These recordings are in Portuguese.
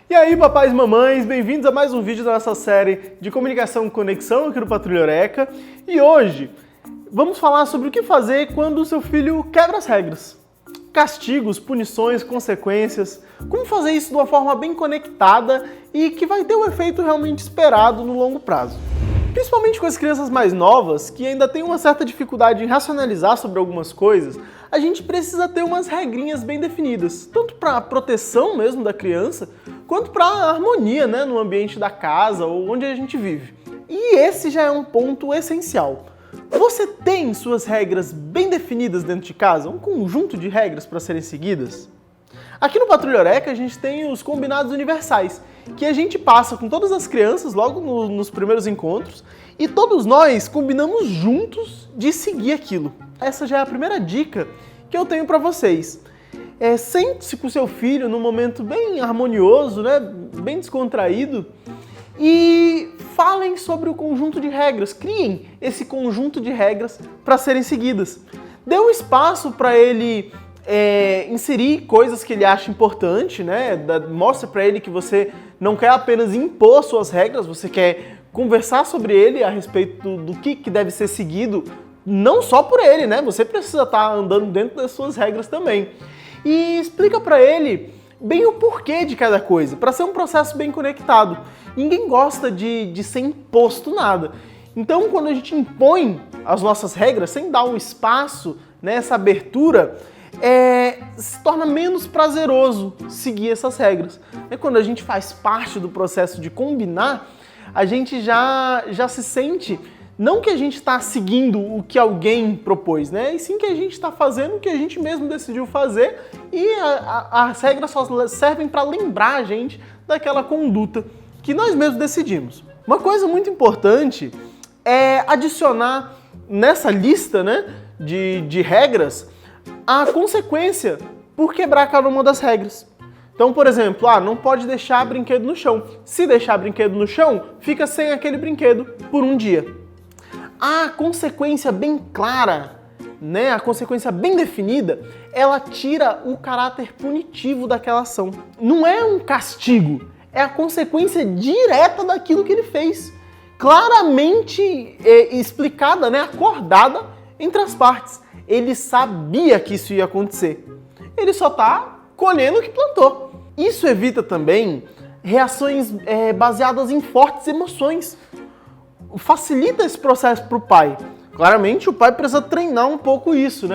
E aí, papais e mamães, bem-vindos a mais um vídeo da nossa série de comunicação e conexão aqui no Patrulha Eureka. E hoje vamos falar sobre o que fazer quando o seu filho quebra as regras. Castigos, punições, consequências, como fazer isso de uma forma bem conectada e que vai ter o efeito realmente esperado no longo prazo. Principalmente com as crianças mais novas, que ainda têm uma certa dificuldade em racionalizar sobre algumas coisas, a gente precisa ter umas regrinhas bem definidas, tanto para a proteção mesmo da criança, quanto para a harmonia, no ambiente da casa ou onde a gente vive. E esse já é um ponto essencial. Você tem suas regras bem definidas dentro de casa? Um conjunto de regras para serem seguidas? Aqui no Patrulha Eureka a gente tem os combinados universais, que a gente passa com todas as crianças logo nos primeiros encontros e todos nós combinamos juntos de seguir aquilo. Essa já é a primeira dica que eu tenho para vocês. Sente-se com o seu filho num momento bem harmonioso, bem descontraído e falem sobre o conjunto de regras, criem esse conjunto de regras para serem seguidas. Dê um espaço para ele inserir coisas que ele acha importante, mostre para ele que você não quer apenas impor suas regras, você quer conversar sobre ele a respeito do que deve ser seguido, não só por ele, você precisa estar andando dentro das suas regras também. E explica para ele bem o porquê de cada coisa, para ser um processo bem conectado. Ninguém gosta de ser imposto nada. Então, quando a gente impõe as nossas regras, sem dar um espaço, essa abertura, se torna menos prazeroso seguir essas regras. Quando a gente faz parte do processo de combinar, a gente já se sente, não que a gente está seguindo o que alguém propôs, e sim que a gente está fazendo o que a gente mesmo decidiu fazer e as regras só servem para lembrar a gente daquela conduta que nós mesmos decidimos. Uma coisa muito importante é adicionar nessa lista de regras a consequência por quebrar cada uma das regras. Então, por exemplo, não pode deixar brinquedo no chão. Se deixar brinquedo no chão, fica sem aquele brinquedo por um dia. A consequência bem clara, a consequência bem definida, ela tira o caráter punitivo daquela ação. Não é um castigo, é a consequência direta daquilo que ele fez. Claramente explicada, acordada entre as partes. Ele sabia que isso ia acontecer. Ele só está colhendo o que plantou. Isso evita também reações baseadas em fortes emoções. Facilita esse processo para o pai. Claramente o pai precisa treinar um pouco isso,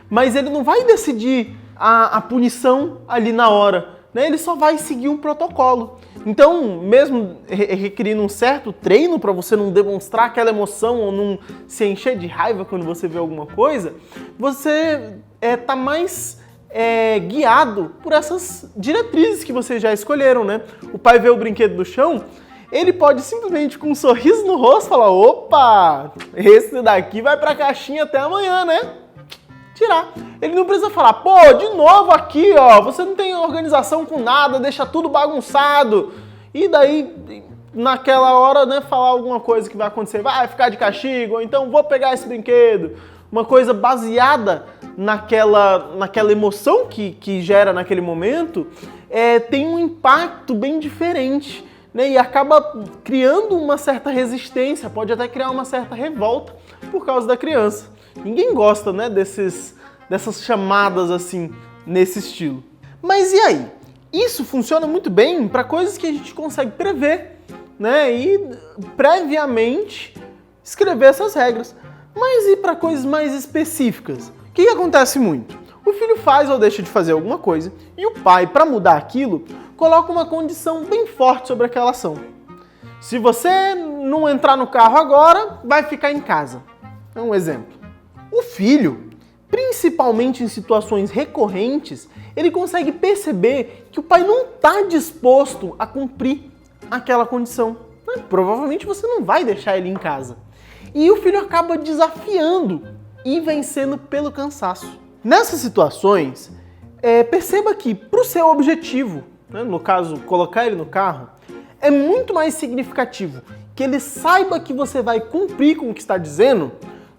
mas ele não vai decidir a punição ali na hora, ele só vai seguir um protocolo. Então, mesmo requerindo um certo treino para você não demonstrar aquela emoção ou não se encher de raiva quando você vê alguma coisa, você está mais guiado por essas diretrizes que vocês já escolheram, O pai vê o brinquedo no chão, ele pode simplesmente com um sorriso no rosto falar: opa, esse daqui vai pra caixinha até amanhã, Tirar. Ele não precisa falar: pô, de novo aqui, você não tem organização com nada, deixa tudo bagunçado. E daí, naquela hora, falar alguma coisa que vai acontecer, vai ficar de castigo, ou então vou pegar esse brinquedo. Uma coisa baseada naquela emoção que gera naquele momento, tem um impacto bem diferente. E acaba criando uma certa resistência, pode até criar uma certa revolta por causa da criança. Ninguém gosta, dessas chamadas assim, nesse estilo. Mas e aí? Isso funciona muito bem para coisas que a gente consegue prever, e previamente escrever essas regras. Mas e para coisas mais específicas? O que acontece muito? O filho faz ou deixa de fazer alguma coisa e o pai, para mudar aquilo, coloca uma condição bem forte sobre aquela ação. Se você não entrar no carro agora, vai ficar em casa. É um exemplo. O filho, principalmente em situações recorrentes, ele consegue perceber que o pai não está disposto a cumprir aquela condição. Provavelmente você não vai deixar ele em casa. E o filho acaba desafiando e vencendo pelo cansaço. Nessas situações, perceba que para o seu objetivo, no caso, colocar ele no carro, é muito mais significativo que ele saiba que você vai cumprir com o que está dizendo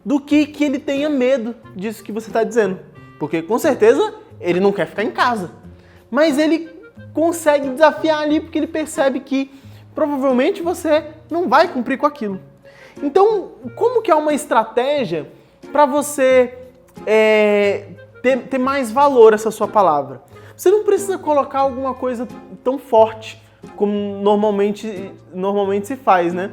do que ele tenha medo disso que você está dizendo. Porque, com certeza, ele não quer ficar em casa. Mas ele consegue desafiar ali porque ele percebe que provavelmente você não vai cumprir com aquilo. Então, como que é uma estratégia para você ter mais valor essa sua palavra? Você não precisa colocar alguma coisa tão forte como normalmente se faz, né?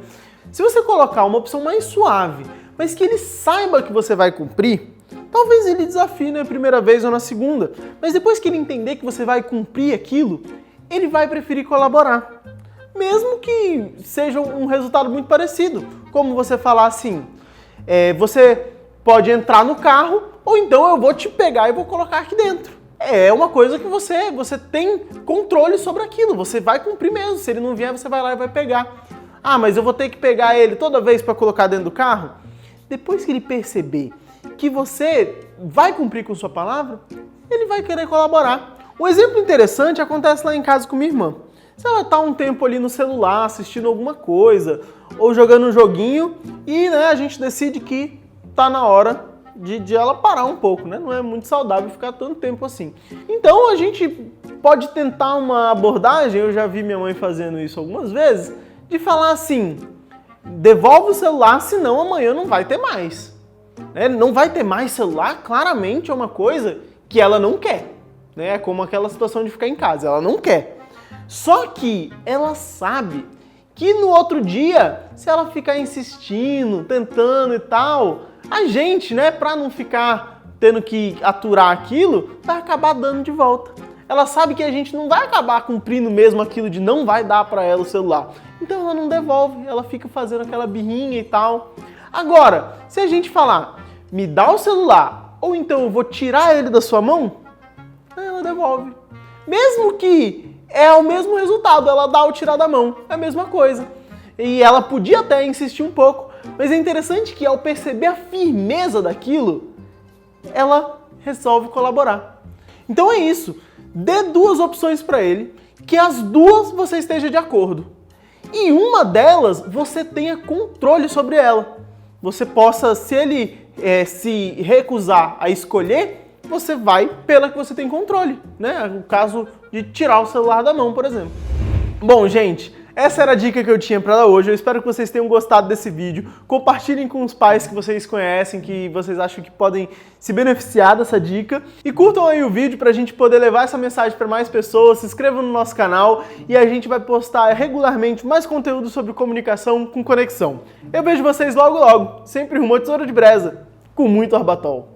Se você colocar uma opção mais suave, mas que ele saiba que você vai cumprir, talvez ele desafie na primeira vez ou na segunda, mas depois que ele entender que você vai cumprir aquilo, ele vai preferir colaborar. Mesmo que seja um resultado muito parecido, como você falar assim, você pode entrar no carro, ou então eu vou te pegar e vou colocar aqui dentro. É uma coisa que você tem controle sobre aquilo, você vai cumprir mesmo, se ele não vier você vai lá e vai pegar. Ah, mas eu vou ter que pegar ele toda vez para colocar dentro do carro? Depois que ele perceber que você vai cumprir com sua palavra, ele vai querer colaborar. Um exemplo interessante acontece lá em casa com minha irmã. Se ela tá um tempo ali no celular, assistindo alguma coisa, ou jogando um joguinho, e a gente decide que tá na hora de ela parar um pouco, né? Não é muito saudável ficar tanto tempo assim. Então a gente pode tentar uma abordagem, eu já vi minha mãe fazendo isso algumas vezes, de falar assim, devolve o celular, senão amanhã não vai ter mais. Não vai ter mais celular, claramente é uma coisa que ela não quer. É como aquela situação de ficar em casa, ela não quer. Só que ela sabe que no outro dia, se ela ficar insistindo, tentando e tal, a gente, pra não ficar tendo que aturar aquilo, vai acabar dando de volta. Ela sabe que a gente não vai acabar cumprindo mesmo aquilo de não vai dar para ela o celular. Então ela não devolve, ela fica fazendo aquela birrinha e tal. Agora, se a gente falar, me dá o celular, ou então eu vou tirar ele da sua mão, ela devolve. Mesmo que é o mesmo resultado, ela dá ou tirar da mão, é a mesma coisa. E ela podia até insistir um pouco, mas é interessante que ao perceber a firmeza daquilo, ela resolve colaborar. Então é isso, dê duas opções para ele, que as duas você esteja de acordo. E uma delas você tenha controle sobre ela. Você possa, se ele se recusar a escolher, você vai pela que você tem controle, né? O caso de tirar o celular da mão, por exemplo. Bom, gente, essa era a dica que eu tinha para dar hoje. Eu espero que vocês tenham gostado desse vídeo. Compartilhem com os pais que vocês conhecem, que vocês acham que podem se beneficiar dessa dica. E curtam aí o vídeo para a gente poder levar essa mensagem para mais pessoas. Se inscrevam no nosso canal e a gente vai postar regularmente mais conteúdo sobre comunicação com conexão. Eu vejo vocês logo logo, sempre rumo ao Tesouro de Breza, com muito Arbatol.